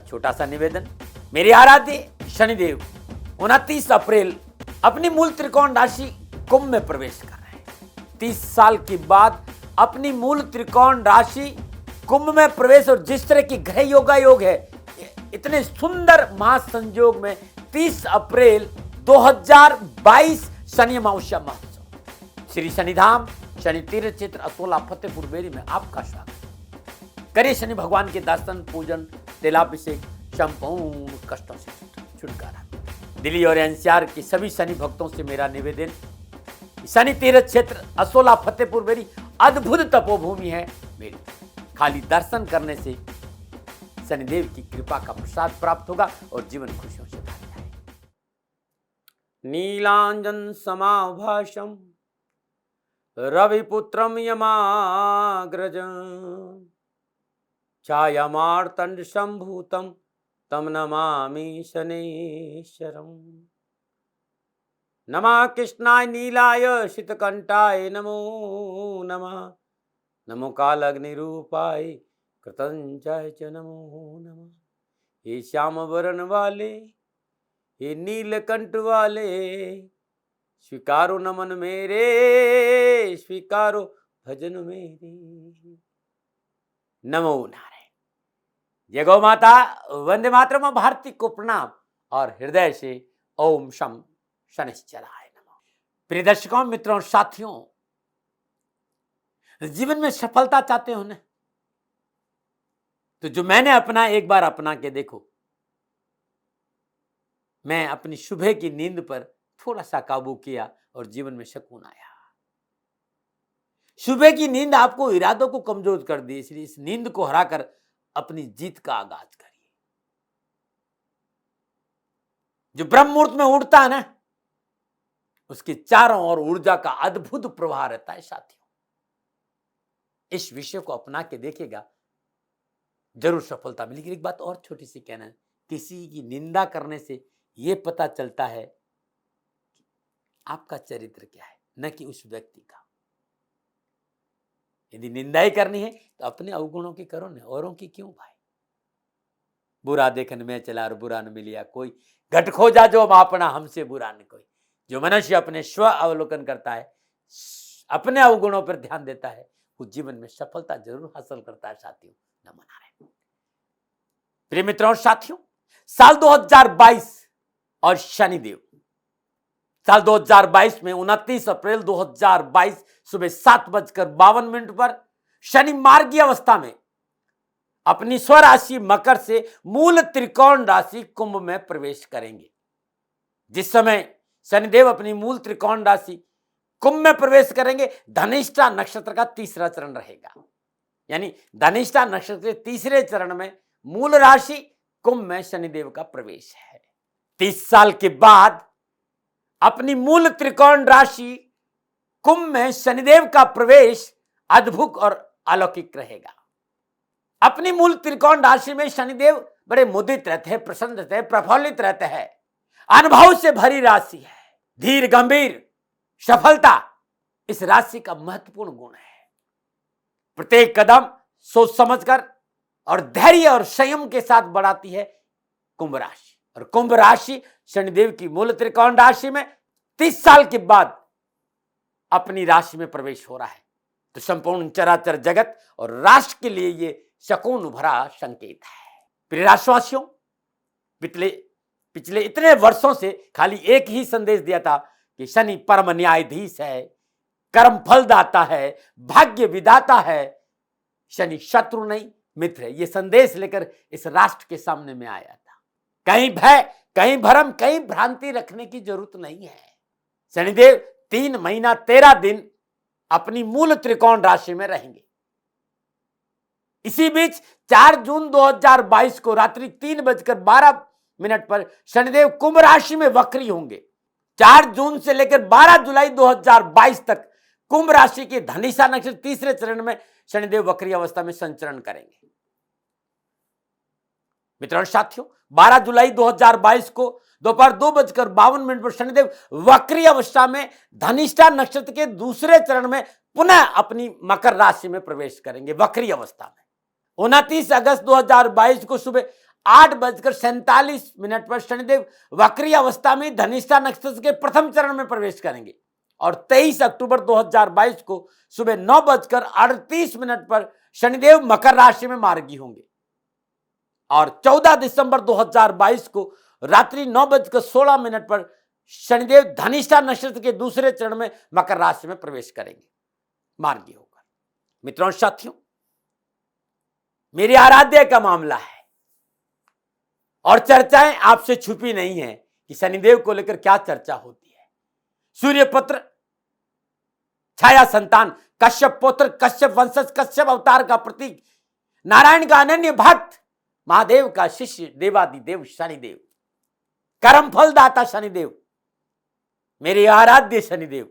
छोटा सा निवेदन, मेरे आराध्य शनिदेव 29 अप्रैल अपनी मूल त्रिकोण राशि कुंभ में प्रवेश कर रहे हैं। 30 साल के बाद अपनी मूल त्रिकोण राशि कुंभ में प्रवेश, और जिस तरह की ग्रह योग है, इतने सुंदर महासंयोग में 30 अप्रैल 2022 शनि अमावस्या महोत्सव श्री शनिधाम शनि तीर्थ क्षेत्र असोला फतेहपुर बेरी में आपका स्वागत। करिए शनि भगवान के दर्शन, पूजन, तेलाभिषेक, संपूर्ण कष्टों से छुटकारा। दिल्ली और एनसीआर के सभी शनि भक्तों से मेरा निवेदन, शनि तीर्थ क्षेत्र असोला फतेहपुर बेरी अद्भुत तपोभूमि है मेरी। खाली दर्शन करने से शनिदेव की कृपा का प्रसाद प्राप्त होगा और जीवन खुशियों से भर जाएगा। नीलांजन समाभाषम रविपुत्रम यमाग्रजं छायामार्तंड संभूतम तम नमामि शनेश्वरम। नमः कृष्णाय नीलाय शीतकंठाय नमो नमः। नमो कालाग्निरूपाय कृतंचाय च नमो नमः। हे श्याम वरण वाले, हे नीलकंठ वाले, स्वीकारो नमन मेरे, स्वीकारो भजन मेरे। नमो नारायण। जय गौ माता, वंदे मातरम, भारती को प्रणाम और हृदय से ओम शम शनिश्चराय नमः। प्रिय दर्शकों, मित्रों, साथियों, जीवन में सफलता चाहते हो ना, तो जो मैंने अपना एक बार अपना के देखो। मैं अपनी सुबह की नींद पर थोड़ा सा काबू किया और जीवन में सुकून आया। सुबह की नींद आपको इरादों को कमजोर कर दी, इसलिए इस नींद को हराकर अपनी जीत का आगाज करिए। जो ब्रह्म मुहूर्त में उठता है ना, उसके चारों ओर ऊर्जा का अद्भुत प्रवाह रहता है। साथियों, इस विषय को अपना के देखेगा, जरूर सफलता मिलेगी। एक बात और छोटी सी कहना है, किसी की निंदा करने से यह पता चलता है कि आपका चरित्र क्या है, न कि उस व्यक्ति का। यदि निंदा ही करनी है तो अपने अवगुणों की करो ना, औरों की क्यों भाई। बुरा देखन में चला और बुरा न मिलिया कोई, घट खोजा जो अपना हमसे बुरा न कोई। जो मनुष्य अपने स्व अवलोकन करता है, अपने अवगुणों पर ध्यान देता है, वो जीवन में सफलता जरूर हासिल करता है। साथियों, नमन नारायण। प्रिय मित्रों और साथियों, साल 2022 और शनिदेव साल 2022 में 29 अप्रैल 2022 सुबह 7:52 पर शनि मार्गीय अवस्था में अपनी स्वराशि मकर से मूल त्रिकोण राशि कुंभ में प्रवेश करेंगे। जिस समय शनिदेव अपनी मूल त्रिकोण राशि कुंभ में प्रवेश करेंगे, धनिष्ठा नक्षत्र का तीसरा चरण रहेगा। यानी धनिष्ठा नक्षत्र के तीसरे चरण में मूल राशि कुंभ में शनिदेव का प्रवेश है। 30 साल के बाद अपनी मूल त्रिकोण राशि कुंभ में शनिदेव का प्रवेश अद्भुत और अलौकिक रहेगा। अपनी मूल त्रिकोण राशि में शनिदेव बड़े मुदित रहते हैं, प्रसन्न रहते हैं, प्रफुल्लित रहते हैं। अनुभव से भरी राशि है, धीर गंभीर सफलता इस राशि का महत्वपूर्ण गुण है। प्रत्येक कदम सोच समझकर और धैर्य और संयम के साथ बढ़ाती है कुंभ राशि। और कुंभ राशि शनिदेव की मूल त्रिकोण राशि में 30 साल के बाद अपनी राशि में प्रवेश हो रहा है, तो संपूर्ण चराचर जगत और राष्ट्र के लिए ये सुकून भरा संकेत है। प्रिय राशिवासियों, पिछले इतने वर्षों से खाली एक ही संदेश दिया था कि शनि परम न्यायाधीश है, कर्म फल दाता है, भाग्य विधाता है, शनि शत्रु नहीं मित्र है। ये संदेश लेकर इस राष्ट्र के सामने में आया था। कहीं भय, कहीं भ्रम, कहीं भ्रांति रखने की जरूरत नहीं है। शनिदेव 3 महीना 13 दिन अपनी मूल त्रिकोण राशि में रहेंगे। इसी बीच 4 जून 2022 को रात्रि 3:12 पर शनिदेव कुंभ राशि में वक्री होंगे। 4 जून से लेकर 12 जुलाई 2022 तक कुंभ राशि के धनिष्ठा नक्षत्र तीसरे चरण में शनिदेव वक्री अवस्था में संचरण करेंगे। मित्रों और साथियों, 12 जुलाई 2022 को दोपहर 2:52 पर शनिदेव वक्री अवस्था में धनिष्ठा नक्षत्र के दूसरे चरण में पुनः अपनी मकर राशि में प्रवेश करेंगे वक्री अवस्था में। 29 अगस्त 2022 को सुबह 8:47 पर शनिदेव वक्री अवस्था में धनिष्ठा नक्षत्र के प्रथम चरण में प्रवेश करेंगे और 23 अक्टूबर 2022 को सुबह 9:38 पर शनिदेव मकर राशि में मार्गी होंगे और 14 दिसंबर 2022 को रात्रि 9:16 पर शनिदेव धनिष्ठा नक्षत्र के दूसरे चरण में मकर राशि में प्रवेश करेंगे मार्गी होकर। मित्रों साथियों, मेरी आराध्य का मामला है और चर्चाएं आपसे छुपी नहीं है कि शनिदेव को लेकर क्या चर्चा होती है। सूर्य पुत्र, छाया संतान, कश्यप पुत्र, कश्यप वंशज, कश्यप अवतार का प्रतीक, नारायण का अनन्य भक्त, महादेव का शिष्य, देवादिदेव शनिदेव, कर्म फल दाता शनिदेव, मेरे आराध्य शनिदेव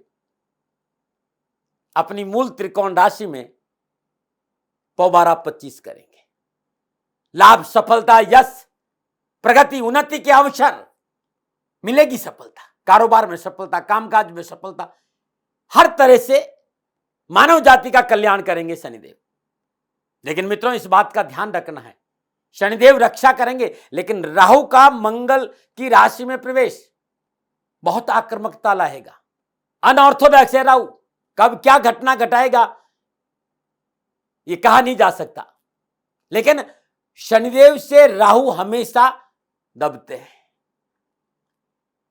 अपनी मूल त्रिकोण राशि में पौबारा 25 करेंगे। लाभ, सफलता, यश, प्रगति, उन्नति के अवसर मिलेगी, सफलता, कारोबार में सफलता, कामकाज में सफलता, हर तरह से मानव जाति का कल्याण करेंगे शनिदेव। लेकिन मित्रों, इस बात का ध्यान रखना है, शनिदेव रक्षा करेंगे, लेकिन राहु का मंगल की राशि में प्रवेश बहुत आक्रामकता लाएगा। अनऑर्थोडॉक्स है राहु, कब क्या घटना घटाएगा ये कहा नहीं जा सकता, लेकिन शनिदेव से राहु हमेशा दबते हैं।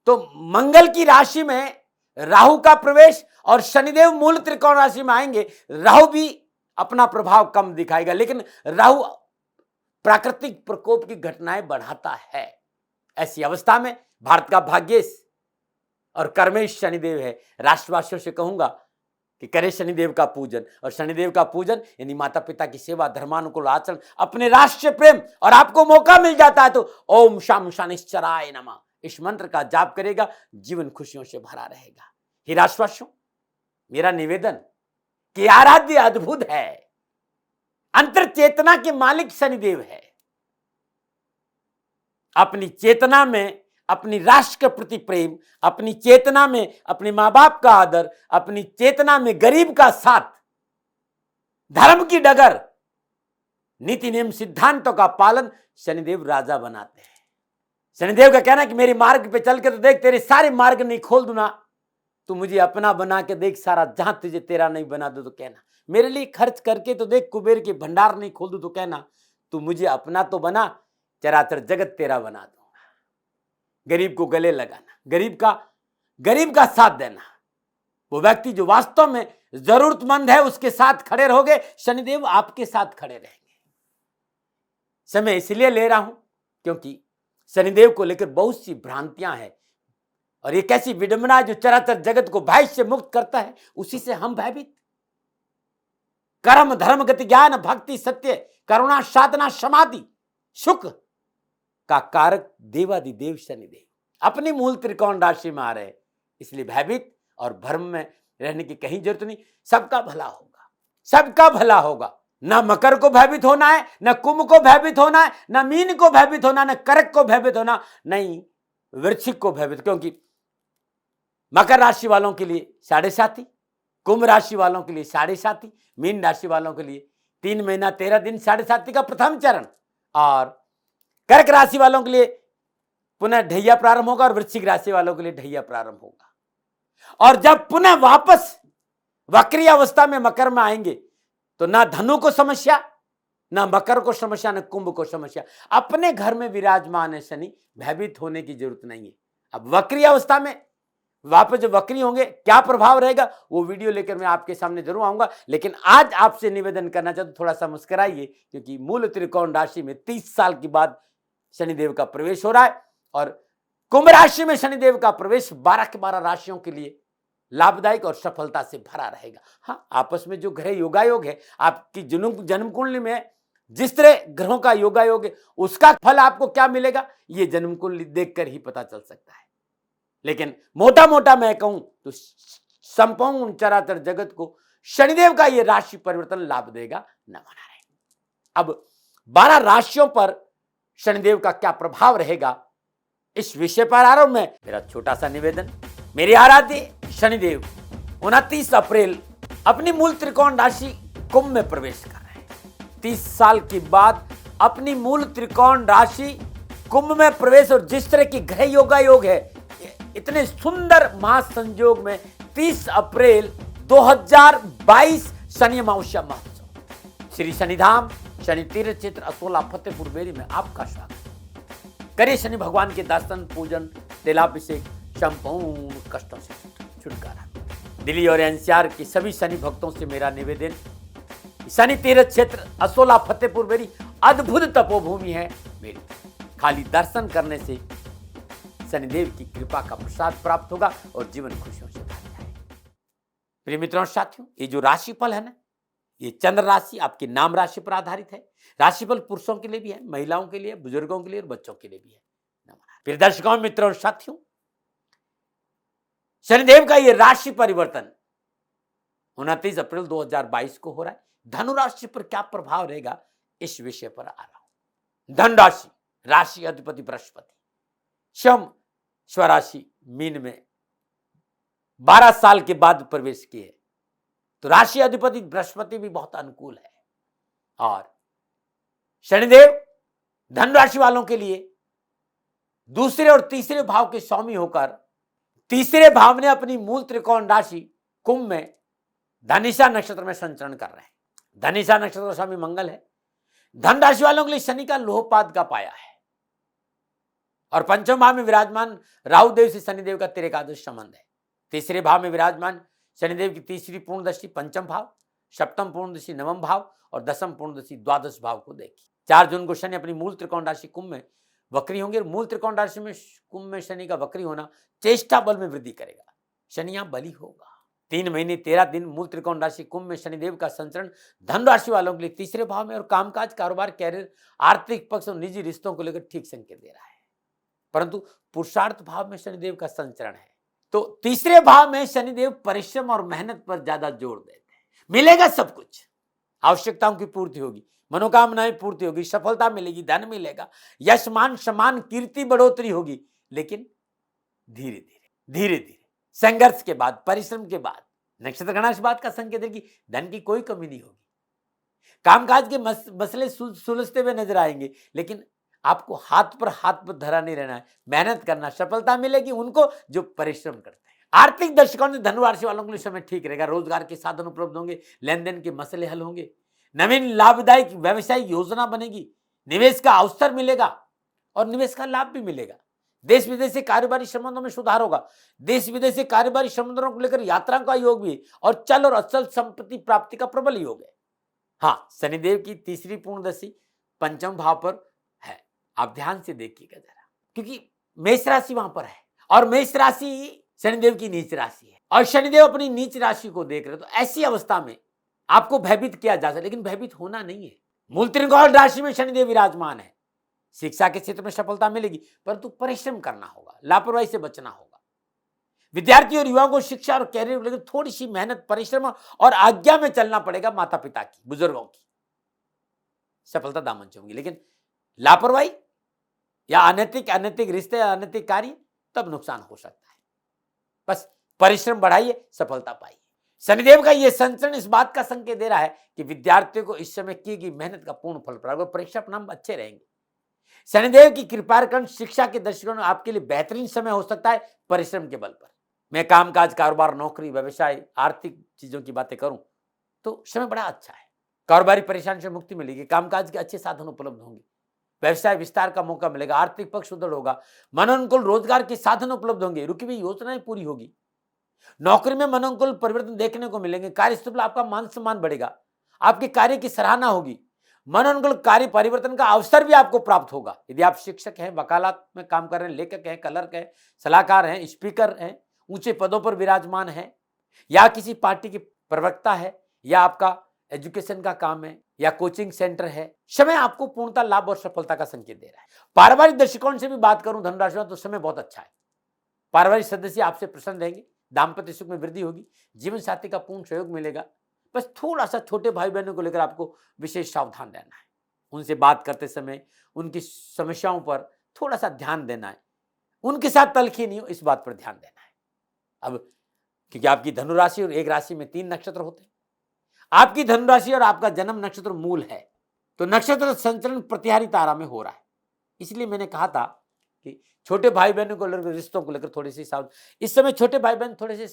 तो मंगल की राशि में राहु का प्रवेश और शनिदेव मूल त्रिकोण राशि में आएंगे, राहु भी अपना प्रभाव कम दिखाएगा, लेकिन राहु प्राकृतिक प्रकोप की घटनाएं बढ़ाता है। ऐसी अवस्था में भारत का भाग्येश और कर्मेश शनिदेव है। राष्ट्रवासियों से कहूंगा कि करे शनिदेव का पूजन, और शनिदेव का पूजन यानी माता पिता की सेवा, धर्मानुकूल आचरण, अपने राष्ट्र प्रेम, और आपको मौका मिल जाता है तो ओम शाम शनिश्चराय नमः इस मंत्र का जाप करेगा, जीवन खुशियों से भरा रहेगा। हे राष्ट्रवासियों, मेरा निवेदन कि आराध्य अद्भुत है, अंतर चेतना के मालिक शनिदेव है। अपनी चेतना में अपनी राष्ट्र के प्रति प्रेम, अपनी चेतना में अपने मां बाप का आदर, अपनी चेतना में गरीब का साथ, धर्म की डगर, नीति नियम सिद्धांतों का पालन शनिदेव राजा बनाते हैं। शनिदेव का कहना है कि मेरे मार्ग पे चल के तो देख, तेरे सारे मार्ग नहीं खोल दूं ना, तू मुझे अपना बना के देख सारा, जहां तुझे तेरा नहीं बना दो तो कहना, मेरे लिए खर्च करके तो देख, कुबेर के भंडार नहीं खोल दूं तो कहना, तू मुझे अपना तो बना, चराचर जगत तेरा बना दूंगा। गरीब को गले लगाना, गरीब का साथ देना, वो व्यक्ति जो वास्तव में जरूरतमंद है उसके साथ खड़े रहोगे, शनिदेव आपके साथ खड़े रहेंगे। समय इसलिए ले रहा हूं क्योंकि शनिदेव को लेकर बहुत सी भ्रांतियां हैं और एक ऐसी विडंबना जो चराचर जगत को भय से मुक्त करता है, उसी से हम भयभीत। कर्म, धर्म, गति, ज्ञान, भक्ति, सत्य, करुणा, साधना, समाधि, सुख का कारक देवादिदेव शनिदेव अपनी मूल त्रिकोण राशि में आ रहे, इसलिए भयभीत और भ्रम में रहने की कहीं जरूरत नहीं। सबका भला होगा, सबका भला होगा। ना मकर को भयभीत होना है, ना कुंभ को भयभीत होना है, ना मीन को भयभीत होना, ना कर्क को भयभीत होना, नहीं वृश्चिक को भयभीत, क्योंकि मकर राशि वालों के लिए 7.5, कुंभ राशि वालों के लिए 7.5, मीन राशि वालों के लिए 3 महीना 13 दिन 7.5 का प्रथम चरण, और कर्क राशि वालों के लिए पुनः ढैया प्रारंभ होगा और वृश्चिक राशि वालों के लिए ढैया प्रारंभ होगा। और जब पुनः वापस वक्री अवस्था में मकर में आएंगे तो ना धनु को समस्या, ना मकर को समस्या, ना कुंभ को समस्या। अपने घर में विराजमान है शनि, भयभीत होने की जरूरत नहीं है। अब वक्री अवस्था में वापस जब वक्री होंगे क्या प्रभाव रहेगा, वो वीडियो लेकर मैं आपके सामने जरूर आऊंगा। लेकिन आज आपसे निवेदन करना चाहता हूं, थोड़ा सा मुस्कुराइए, क्योंकि मूल त्रिकोण राशि में 30 साल के बाद शनिदेव का प्रवेश हो रहा है और कुंभ राशि में शनिदेव का प्रवेश 12 के 12 राशियों के लिए लाभदायक और सफलता से भरा रहेगा। हाँ, आपस में जो ग्रह योगायोग है, आपकी जन्म कुंडली में जिस तरह ग्रहों का योगायोग है, उसका फल आपको क्या मिलेगा ये जन्म कुंडली देखकर ही पता चल सकता है। लेकिन मोटा मोटा मैं कहूं तो संपूर्ण चराचर जगत को शनिदेव का ये राशि परिवर्तन लाभ देगा, न मना रहे। अब 12 राशियों पर शनिदेव का क्या प्रभाव रहेगा, इस विषय पर आ रहा हूं मैं। मेरा छोटा सा निवेदन, मेरे आराध्य शनिदेव 29 अप्रैल अपनी मूल त्रिकोण राशि कुंभ में प्रवेश कर रहे हैं। 30 साल के बाद अपनी मूल त्रिकोण राशि कुंभ में प्रवेश और जिस तरह की ग्रह योगा योग है, इतने सुंदर महासंयोग में 30 अप्रैल 2022 शनि अमावस्या महोत्सव श्री शनिधाम शनि तीर्थ क्षेत्र असोला फतेहपुर बेरी में आपका स्वागत। करिए शनि भगवान के दर्शन पूजन तेलाभिषेक, संपूर्ण कष्टों से छुटकारा। दिल्ली और एनसीआर के सभी शनि भक्तों से मेरा निवेदन, शनि तीर्थ क्षेत्र असोला फतेहपुर बेरी अद्भुत तपोभूमि है मेरी। खाली दर्शन करने से शनिदेव की कृपा का प्रसाद प्राप्त होगा और जीवन खुशियों से भर जाएगा। प्रिय मित्रों और साथियों, ये जो राशिफल है ना, ये चंद्र राशि आपके नाम राशि पर आधारित है। राशिफल पुरुषों के लिए भी है, महिलाओं के लिए, बुजुर्गों के लिए और बच्चों के लिए भी है। प्रिय दर्शकों, मित्रों और साथियों, शनिदेव का ये राशि परिवर्तन 29 अप्रैल 2022 को हो रहा है। धनु राशि पर क्या प्रभाव रहेगा, इस विषय पर आ रहा हूं। धनु राशि, राशि अधिपति बृहस्पति स्वराशि मीन में 12 साल के बाद प्रवेश किए, तो राशि अधिपति बृहस्पति भी बहुत अनुकूल है। और शनिदेव धनु राशि वालों के लिए दूसरे और तीसरे भाव के स्वामी होकर तीसरे भाव ने अपनी मूल त्रिकोण राशि कुंभ में धनिष्ठा नक्षत्र में संचरण कर रहे हैं। धनिष्ठा नक्षत्र का स्वामी मंगल है। धन राशि वालों के लिए शनि का लोहपाद का पाया है और पंचम भाव में विराजमान राहु देव से शनिदेव का तिरेकादश संबंध है। तीसरे भाव में विराजमान शनिदेव की तीसरी पूर्ण दृष्टि पंचम भाव, सप्तम पूर्ण दृष्टि नवम भाव और दसम पूर्ण दृष्टि द्वादश भाव को देखी। 4 जून को शनि अपनी मूल त्रिकोण राशि कुंभ में वक्री होंगे। मूल त्रिकोण राशि में कुंभ में शनि का वक्री होना चेष्टा बल में वृद्धि करेगा। शनि यहां बली होगा। 3 महीने 13 दिन मूल त्रिकोण राशि कुंभ में शनिदेव का संचरण धन राशि वालों के लिए तीसरे भाव में और कामकाज, कारोबार, कैरियर, आर्थिक पक्ष और निजी रिश्तों को लेकर ठीक संकेत दे रहा है। परंतु पुरुषार्थ भाव में शनिदेव का संचरण है, तो तीसरे भाव में शनिदेव परिश्रम और मेहनत पर ज्यादा जोर देते हैं। मिलेगा सब कुछ, आवश्यकताओं की पूर्ति होगी, मनोकामनाएं पूर्ति होगी, सफलता मिलेगी, धन मिलेगा, यश मान सम्मान कीर्ति बढ़ोतरी होगी। लेकिन धीरे धीरे संघर्ष के बाद, परिश्रम के बाद, नक्षत्र गणना इस बात का संकेत है कि धन की कोई कमी नहीं होगी। कामकाज के मसले सुलझते हुए नजर आएंगे, लेकिन आपको हाथ पर धरा नहीं रहना है, मेहनत करना, सफलता मिलेगी उनको जो परिश्रम करते हैं। आर्थिक दृष्टिकोण से धनु राशि वालों के लिए समय ठीक रहेगा। रोजगार के साधन उपलब्ध होंगे, लेन देन के मसले हल होंगे, नवीन लाभदायक व्यवसायिक योजना बनेगी, निवेश का अवसर मिलेगा और निवेश का लाभ भी मिलेगा। देश विदेश से कारोबारी संबंधों में सुधार होगा। देश विदेश से कारोबारी संबंधों को लेकर यात्रा का योग भी और चल और अचल संपत्ति प्राप्ति का प्रबल योग है। हाँ, शनिदेव की तीसरी पूर्ण दशा पंचम भाव पर है। आप ध्यान से देखिएगा जरा, क्योंकि मेष राशि वहां पर है और मेष राशि शनिदेव की नीच राशि है और शनिदेव अपनी नीच राशि को देख रहे, तो ऐसी अवस्था में आपको भयभीत किया जा सकता है, लेकिन भयभीत होना नहीं है। मूल त्रिकोण राशि में शनिदेव विराजमान है। शिक्षा के क्षेत्र में सफलता मिलेगी, परंतु परिश्रम करना होगा, लापरवाही से बचना होगा। विद्यार्थी और युवाओं को शिक्षा और कैरियर को लेकर थोड़ी सी मेहनत, परिश्रम और आज्ञा में चलना पड़ेगा। माता पिता की, बुजुर्गों की सफलता दामन चूमेगी, लेकिन लापरवाही या अनैतिक रिश्ते, अनैतिक कार्य, तब नुकसान हो सकता है। बस परिश्रम बढ़ाइए, सफलता पाइए। शनिदेव का यह संचरण इस बात का संकेत दे रहा है कि विद्यार्थियों को इस समय की गई मेहनत का पूर्ण फल प्राप्त होगा, परीक्षा परिणाम अच्छे रहेंगे। शनिदेव की कृपा के कारण शिक्षा के दृष्टिकोण में आपके लिए बेहतरीन समय हो सकता है परिश्रम के बल पर। मैं कामकाज, कारोबार, नौकरी, व्यवसाय, आर्थिक चीजों की बातें करूं तो समय बड़ा अच्छा है। कारोबारी परेशानी से मुक्ति मिलेगी, कामकाज के अच्छे साधन उपलब्ध होंगे, व्यवसाय विस्तार का मौका मिलेगा, आर्थिक पक्ष सुदृढ़ होगा, मनोनुकूल रोजगार के साधन उपलब्ध होंगे, रुकी हुई योजनाएं पूरी होगी, नौकरी में मनोनुकूल परिवर्तन देखने को मिलेंगे, कार्यस्थल पर आपका मान सम्मान बढ़ेगा, आपके कार्य की सराहना होगी, मनोनुकूल कार्य परिवर्तन का अवसर भी आपको प्राप्त होगा। यदि आप शिक्षक हैं, वकालत में काम कर रहे हैं, लेखक हैं, क्लर्क हैं, सलाहकार हैं, स्पीकर हैं, ऊंचे पदों पर विराजमान हैं, या किसी पार्टी के प्रवक्ता है, या आपका एजुकेशन का काम है या कोचिंग सेंटर है, समय आपको पूर्णता लाभ और सफलता का संकेत दे रहा है। पारिवारिक दृष्टिकोण से भी बात करूं धनराशि में, तो समय बहुत अच्छा है। पारिवारिक सदस्य आपसे प्रसन्न रहेंगे, दाम्पत्य सुख में वृद्धि होगी, जीवन साथी का पूर्ण सहयोग मिलेगा। बस थोड़ा सा छोटे भाई बहनों को लेकर आपको विशेष सावधान रहना है। उनसे बात करते समय उनकी समस्याओं पर थोड़ा सा ध्यान देना है, उनके साथ तलखी नहीं हो, इस बात पर ध्यान देना है। अब क्योंकि आपकी धनुराशि और एक राशि में 3 नक्षत्र होते हैं, आपकी धनुराशि और आपका जन्म नक्षत्र मूल है, तो नक्षत्र संचरण प्रतिहारी तारा में हो रहा है। इसलिए मैंने कहा था कि छोटे भाई बहनों को लेकर, रिश्तों को लेकर थोड़ी सी सावधान। इस समय छोटे भाई बहन थोड़े से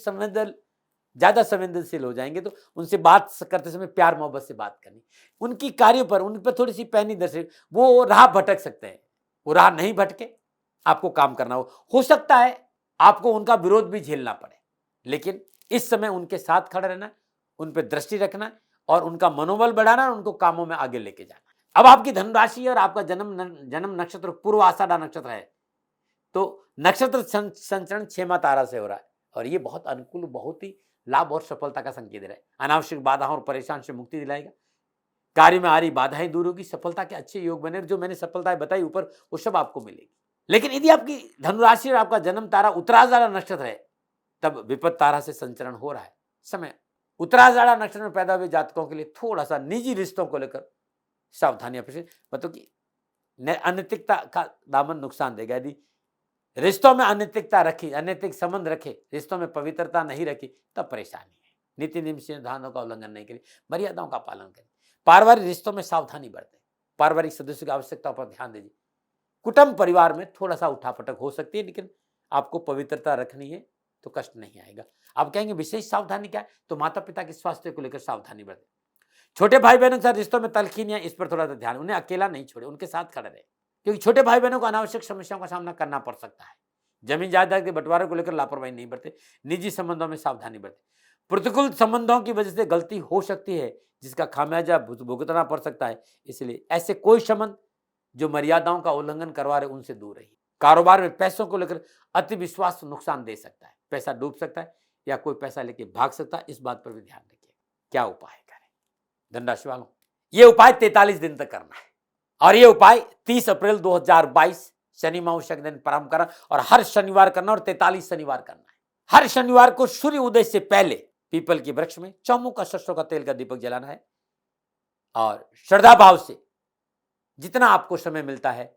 ज्यादा संवेदनशील हो जाएंगे, तो उनसे बात करते समय प्यार मोहब्बत से बात करनी। उनकी कार्यों पर, उन पर थोड़ी सी पैनी दर्शक, वो राह भटक सकते हैं, वो राह नहीं भटके, आपको काम करना हो सकता है आपको उनका विरोध भी झेलना पड़े, लेकिन इस समय उनके साथ खड़ा रहना, उन पर दृष्टि रखना और उनका मनोबल बढ़ाना, उनको कामों में आगे लेके जाना। अब आपकी धनराशि और आपका जन्म नक्षत्र पूर्व आषाढ़ नक्षत्र है, तो नक्षत्र संचरण 6 तारा से हो रहा है और ये बहुत अनुकूल, बहुत ही लाभ और सफलता का संकेत दे रहा है। अनावश्यक बाधाओं और परेशान से मुक्ति दिलाएगा। कार्य में आ रही बाधाएं दूर होगी, सफलता के अच्छे योग बने। जो मैंने सफलताएं बताई ऊपर, वो सब आपको मिलेगी। लेकिन यदि आपकी धनुराशि और आपका जन्म तारा उत्तराषाढ़ नक्षत्र है, तब विपद तारा से संचरण हो रहा है। समय उत्तराषाढ़ नक्षत्र में पैदा हुए जातकों के लिए थोड़ा सा निजी रिश्तों को लेकर सावधानियां, मतलब कि अनैतिकता का दामन नुकसान देगा। यदि रिश्तों में अनैतिकता रखी, अनैतिक संबंध रखे, रिश्तों में पवित्रता नहीं रखी, तब परेशानी है। नीति नियम सिद्धांतों का उल्लंघन नहीं करें, मर्यादाओं का पालन करें। पारिवारिक रिश्तों में सावधानी बरतें, पारिवारिक सदस्यों की आवश्यकताओं पर ध्यान दीजिए। कुटुंब परिवार में थोड़ा सा उठापटक हो सकती है, लेकिन आपको पवित्रता रखनी है तो कष्ट नहीं आएगा। आप कहेंगे विशेष सावधानी क्या है, तो माता पिता के स्वास्थ्य को लेकर सावधानी बरतें। छोटे भाई बहनों के साथ रिश्तों में तलखीनियां, इस पर थोड़ा सा ध्यान, उन्हें अकेला नहीं छोड़े, उनके साथ खड़े रहे, क्योंकि छोटे भाई बहनों को अनावश्यक समस्याओं का सामना करना पड़ सकता है। जमीन जायदाद के बंटवारे को लेकर लापरवाही नहीं बरते, निजी संबंधों में सावधानी बरते। प्रतिकूल संबंधों की वजह से गलती हो सकती है, जिसका खामियाजा भुगतना पड़ सकता है, इसलिए ऐसे कोई संबंध जो मर्यादाओं का उल्लंघन करवा रहे, उनसे दूर रहिए। कारोबार में पैसों को लेकर अति विश्वास नुकसान दे सकता है, पैसा डूब सकता है या कोई पैसा लेके भाग सकता है, इस बात पर भी ध्यान रखिए। क्या उपाय करें धन राशि वालों? ये उपाय 43 दिन तक करना है और ये उपाय 30 अप्रैल 2022 शनि अमावस्या के दिन प्रारंभ करना और हर शनिवार करना और 43 शनिवार करना है। हर शनिवार को सूर्य उदय से पहले पीपल के वृक्ष में चौमुख का सरसों का तेल का दीपक जलाना है और श्रद्धा भाव से जितना आपको समय मिलता है,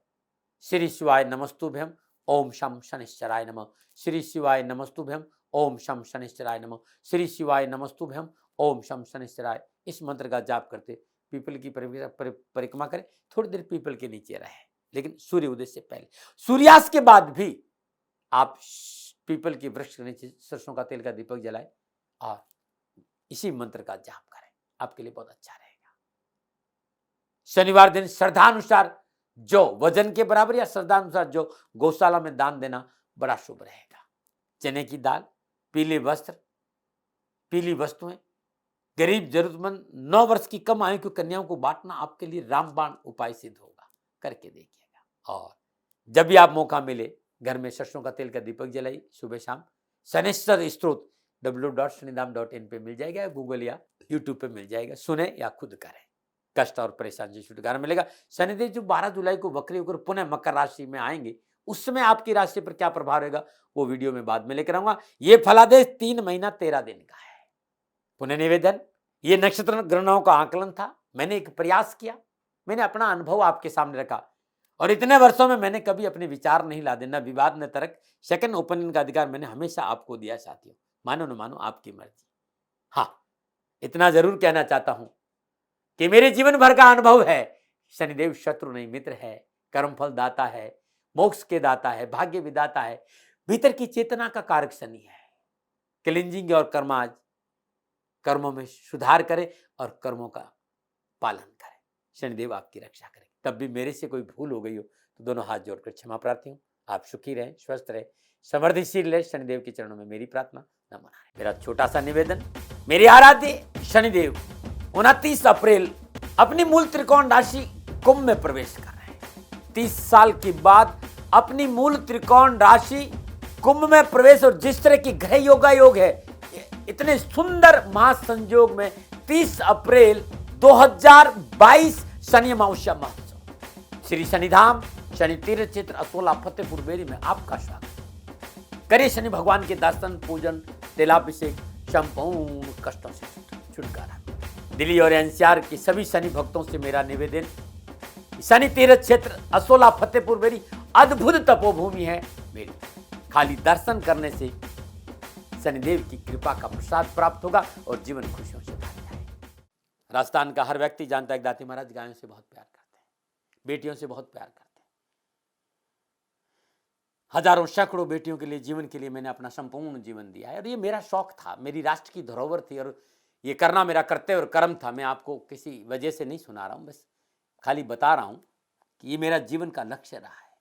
श्री शिवाय नमस्तुभ्यम ओम शम शनिश्चराय नमः, श्री शिवाय नमस्तुभ्यम ओम शम शनिश्चराय नमः, श्री शिवाय नमस्तुभ्यम ओम शम शनिश्चराय, इस मंत्र का जाप करते पीपल की परिक्रमा करें। थोड़ी देर पीपल के नीचे रहे, लेकिन सूर्य उदय से पहले। सूर्यास्त के बाद भी आप पीपल के वृक्ष के नीचे सरसों का तेल का दीपक जलाएं और इसी मंत्र का जाप करें, आपके लिए बहुत अच्छा रहेगा। शनिवार दिन श्रद्धानुसार जो वजन के बराबर या श्रद्धानुसार जो गौशाला में दान देना बड़ा शुभ रहेगा। चने की दाल, पीले वस्त्र, पीली वस्तुएं गरीब जरूरतमंद 9 वर्ष की कम आयु की कन्याओं को बांटना आपके लिए रामबाण उपाय सिद्ध होगा, करके देखिएगा। और जब भी आप मौका मिले, घर में सरसों का तेल का दीपक जलाइए सुबह शाम। शनिश्चर स्त्रोत www.shanidham.in पे मिल जाएगा, गूगल या यूट्यूब पे मिल जाएगा, सुने या खुद करें, कष्ट और परेशानी से छुटकारा मिलेगा। शनिदेव जो 12 जुलाई को वक्री होकर पुनः मकर राशि में आएंगे, उस समय आपकी राशि पर क्या प्रभाव रहेगा वो वीडियो में बाद में लेकर आऊंगा। ये फलादेश 3 महीना 13 दिन का है। पुनः निवेदन, ये नक्षत्र गणनाओं का आकलन था, मैंने एक प्रयास किया, मैंने अपना अनुभव आपके सामने रखा और इतने वर्षों में मैंने कभी अपने विचार नहीं ला देना, विवाद न तर्क, सेकंड ओपिनियन का अधिकार मैंने हमेशा आपको दिया साथियों, मानो न मानो आपकी मर्जी। हाँ, इतना जरूर कहना चाहता हूं कि मेरे जीवन भर का अनुभव है, शनिदेव शत्रु नहीं मित्र है, कर्मफल दाता है, मोक्ष के दाता है, भाग्य विदाता है, भीतर की चेतना का कारक शनि है। क्लींजिंग और कर्माज, कर्मों में सुधार करें और कर्मों का पालन करें। शनिदेव आपकी रक्षा करें। तब भी मेरे से कोई भूल हो गई हो तो दोनों हाथ जोड़कर क्षमा प्रार्थी हूँ। आप सुखी रहें, स्वस्थ रहें, समृद्धिशील रहे, शनिदेव के चरणों में मेरी प्रार्थना, नमन। मेरा छोटा सा निवेदन, मेरे आराध्य शनिदेव 29 अप्रैल अपनी मूल त्रिकोण राशि कुंभ में प्रवेश कर रहे हैं। 30 साल के बाद अपनी मूल त्रिकोण राशि कुंभ में प्रवेश, और जिस तरह की ग्रह योग है, इतने सुंदर महासंयोग में 30 अप्रैल 2022 शनि अमावस्या महोत्सव श्री शनिधाम शनि तीर्थ क्षेत्र असोला फतेहपुर बेरी में आपका स्वागत। करिए शनि भगवान के दर्शन, पूजन, तेलाभिषेक, संपूर्ण कष्टों से छुटकारा। दिल्ली और एनसीआर के सभी शनि भक्तों से मेरा निवेदन, शनि तीर्थ क्षेत्र असोला फतेहपुर बेरी अद्भुत तपोभूमि है मेरी। खाली दर्शन करने से शनिदेव की कृपा का प्रसाद प्राप्त होगा और जीवन खुशियों से भर जाएगा। राजस्थान का हर व्यक्ति जानता है कि दाती महाराज गायों से बहुत प्यार करते हैं, बेटियों से बहुत प्यार करते हैं। हजारों सैकड़ों बेटियों के लिए, जीवन के लिए मैंने अपना संपूर्ण जीवन दिया है और ये मेरा शौक था, मेरी राष्ट्र की धरोहर थी और ये करना मेरा कर्तव्य और कर्म था। मैं आपको किसी वजह से नहीं सुना रहा हूं, बस खाली बता रहा हूं कि ये मेरा जीवन का लक्ष्य रहा है।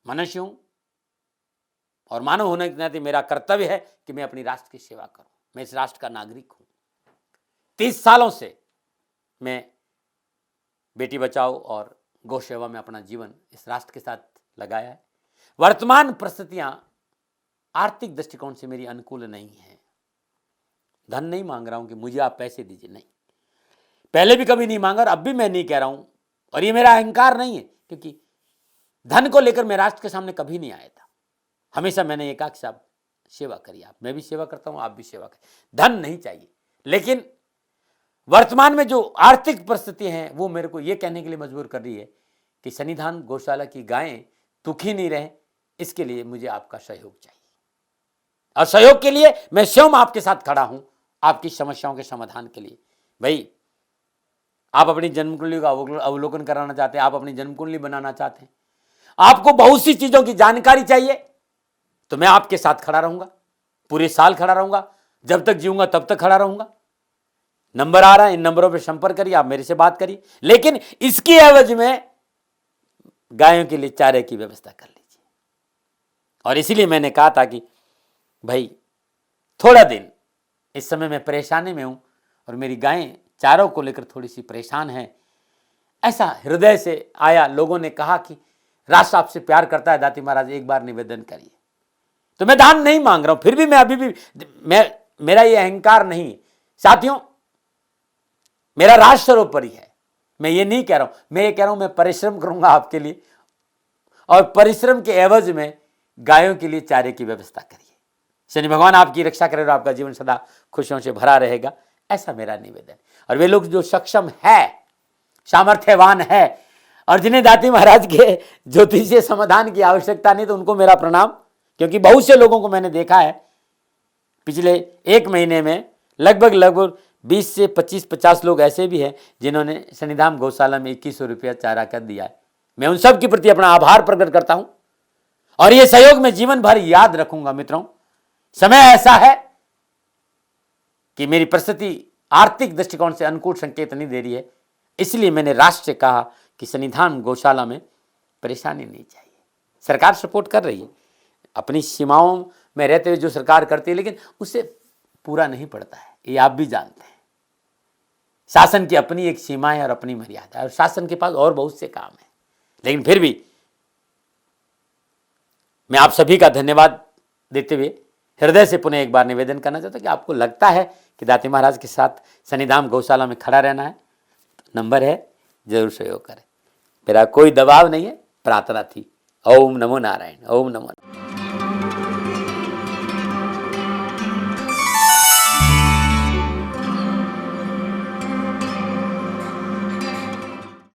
मनुष्य हूं और मानव होने के नाते मेरा कर्तव्य है कि मैं अपनी राष्ट्र की सेवा करूं। मैं इस राष्ट्र का नागरिक हूं। 30 सालों से मैं बेटी बचाओ और गौ सेवा में अपना जीवन इस राष्ट्र के साथ लगाया है। वर्तमान परिस्थितियां आर्थिक दृष्टिकोण से मेरी अनुकूल नहीं है। धन नहीं मांग रहा हूं कि मुझे आप पैसे दीजिए, नहीं, पहले भी कभी नहीं मांगा और अब भी मैं नहीं कह रहा हूं और ये मेरा अहंकार नहीं है, क्योंकि धन को लेकर मैं राष्ट्र के सामने कभी नहीं आया था। हमेशा मैंने ये कहा कि साहब सेवा करिए, आप, मैं भी सेवा करता हूं, आप भी सेवा करिए, धन नहीं चाहिए। लेकिन वर्तमान में जो आर्थिक परिस्थिति हैं वो मेरे को ये कहने के लिए मजबूर कर रही है कि सन्निधान गौशाला की गायें दुखी नहीं रहे, इसके लिए मुझे आपका सहयोग चाहिए और सहयोग के लिए मैं स्वयं आपके साथ खड़ा हूं, आपकी समस्याओं के समाधान के लिए। भाई, आप अपनी जन्म कुंडली का अवलोकन कराना चाहते हैं, आप अपनी जन्म कुंडली बनाना चाहते हैं, आपको बहुत सी चीजों की जानकारी चाहिए, तो मैं आपके साथ खड़ा रहूंगा, पूरे साल खड़ा रहूंगा, जब तक जीऊंगा तब तक खड़ा रहूंगा। नंबर आ रहा है, इन नंबरों पर संपर्क करिए, आप मेरे से बात करिए, लेकिन इसकी एवज में गायों के लिए चारे की व्यवस्था कर लीजिए। और इसीलिए मैंने कहा था कि भाई थोड़ा दिन, इस समय मैं परेशानी में हूं और मेरी गायें चारों को लेकर थोड़ी सी परेशान हैं। ऐसा हृदय से आया, लोगों ने कहा कि राष्ट्र आपसे प्यार करता है दाती महाराज, एक बार निवेदन करिए। तो मैं दान नहीं मांग रहा हूं, फिर भी मैं अभी भी, मेरा ये अहंकार नहीं साथियों, मेरा राष्ट्र सर्वोपरि है। मैं ये नहीं कह रहा हूं, मैं ये कह रहा हूं मैं परिश्रम करूंगा आपके लिए और परिश्रम के एवज में गायों के लिए चारे की व्यवस्था करिए। शनि भगवान आपकी रक्षा करे और आपका जीवन सदा खुशियों से भरा रहेगा, ऐसा मेरा निवेदन। और वे लोग जो सक्षम है, सामर्थ्यवान है और जिन्हें दाती महाराज के ज्योतिषीय समाधान की आवश्यकता नहीं, तो उनको मेरा प्रणाम, क्योंकि बहुत से लोगों को मैंने देखा है पिछले 1 महीने में लगभग 20 से 25-50 लोग ऐसे भी हैं जिन्होंने सन्निधान गौशाला में 2100 रुपया चारा कर दिया है। मैं उन सब के प्रति अपना आभार प्रकट करता हूं और ये सहयोग मैं जीवन भर याद रखूंगा। मित्रों, समय ऐसा है कि मेरी परिस्थिति आर्थिक दृष्टिकोण से अनुकूल संकेत नहीं दे रही है, इसलिए मैंने राष्ट्र से कहा कि सन्निधान गौशाला में परेशानी नहीं चाहिए। सरकार सपोर्ट कर रही है, अपनी सीमाओं में रहते हुए जो सरकार करती है, लेकिन उससे पूरा नहीं पड़ता है, ये आप भी जानते हैं। शासन की अपनी एक सीमा है और अपनी मर्यादा है और शासन के पास और बहुत से काम है। लेकिन फिर भी मैं आप सभी का धन्यवाद देते हुए हृदय से पुनः एक बार निवेदन करना चाहता हूं कि आपको लगता है कि दाती महाराज के साथ सन्निधान गौशाला में खड़ा रहना है, तो नंबर है, जरूर सहयोग करें। मेरा कोई दबाव नहीं है, प्रार्थना थी। ओम नमो नारायण, ओम नमो नारायण।